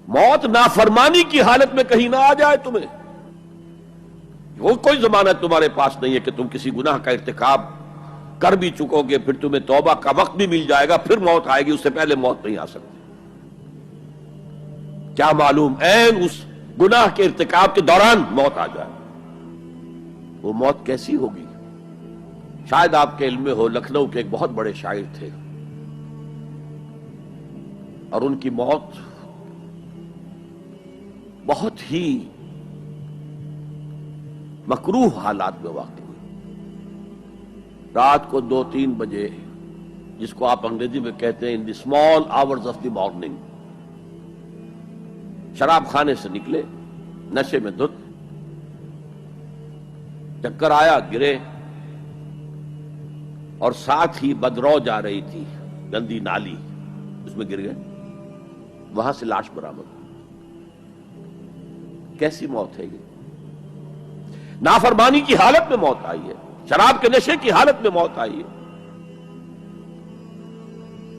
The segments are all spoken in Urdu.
موت نافرمانی کی حالت میں کہیں نہ آ جائے تمہیں، وہ کوئی ضمانت تمہارے پاس نہیں ہے کہ تم کسی گناہ کا ارتکاب کر بھی چکو گے، پھر تمہیں توبہ کا وقت بھی مل جائے گا، پھر موت آئے گی، اس سے پہلے موت نہیں آ سکتی۔ کیا معلوم عین اس گناہ کے ارتکاب کے دوران موت آ جائے، وہ موت کیسی ہوگی؟ شاید آپ کے علم میں ہو، لکھنؤ کے ایک بہت بڑے شاعر تھے اور ان کی موت بہت ہی مکروہ حالات میں واقع ہوئی۔ رات کو 2-3 بجے، جس کو آپ انگریزی میں کہتے ہیں in the small hours of the morning, شراب خانے سے نکلے، نشے میں دھت، چکر آیا، گرے، اور ساتھ ہی بدرو جا رہی تھی گندی نالی، اس میں گر گئے، وہاں سے لاش برآمد۔ کیسی موت ہے یہ؟ نافرمانی کی حالت میں موت آئی ہے، شراب کے نشے کی حالت میں موت آئی ہے۔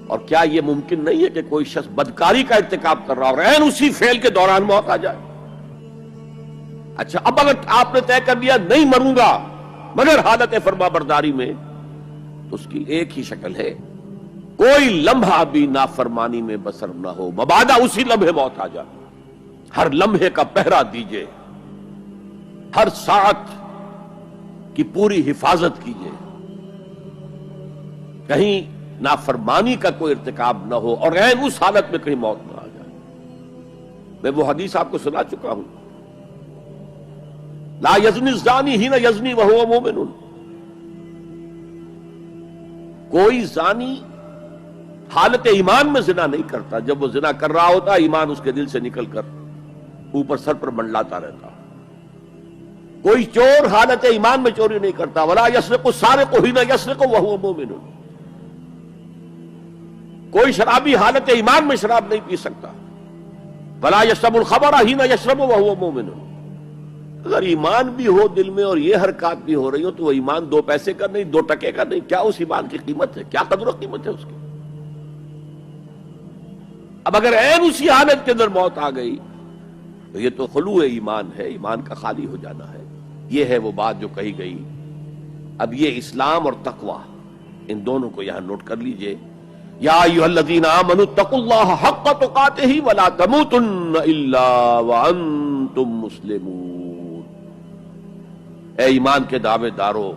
اور کیا یہ ممکن نہیں ہے کہ کوئی شخص بدکاری کا ارتکاب کر رہا اور عین اسی فعل کے دوران موت آ جائے؟ اچھا، اب اگر آپ نے طے کر لیا نہیں مروں گا مگر حالت فرما برداری میں، تو اس کی ایک ہی شکل ہے، کوئی لمحہ بھی نافرمانی میں بسر نہ ہو، مبادا اسی لمحے موت آ جائے۔ ہر لمحے کا پہرا دیجئے، ہر ساعت کی پوری حفاظت کیجئے، کہیں نافرمانی کا کوئی ارتکاب نہ ہو اور عین اس حالت میں کہیں موت نہ آ جائے۔ میں وہ حدیث آپ کو سنا چکا ہوں، لا یزنی الزانی حین یزنی وہو مومن، کوئی زانی حالت ایمان میں زنا نہیں کرتا، جب وہ زنا کر رہا ہوتا ایمان اس کے دل سے نکل کر اوپر سر پر منڈلاتا رہتا۔ کوئی چور حالت ایمان میں چوری نہیں کرتا، ولا یسرق السارق حین یسرق وہو مومن، کوئی شرابی حالت ایمان میں شراب نہیں پی سکتا، ولا یشرب الخمر حین یشرب وہو مومن۔ اگر ایمان بھی ہو دل میں اور یہ حرکات بھی ہو رہی ہو تو وہ ایمان 2 پیسے کا نہیں، 2 ٹکے کا نہیں، کیا اس ایمان کی قیمت ہے؟ کیا قدر و قیمت ہے اس کی؟ اب اگر عین اسی حالت کے اندر موت آ گئی تو یہ تو خلوع ایمان ہے، ایمان کا خالی ہو جانا ہے۔ یہ ہے وہ بات جو کہی گئی۔ اب یہ اسلام اور تقوی، ان دونوں کو یہاں نوٹ کر لیجئے۔ یا ایھا الذین آمنوا اتقوا اللہ حق تقاتہ ولا تموتن الا وانتم مسلمون، اے ایمان کے دعوے دارو،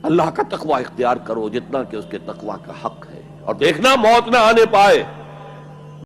اللہ کا تقوی اختیار کرو جتنا کہ اس کے تقوی کا حق ہے، اور دیکھنا موت نہ آنے پائے۔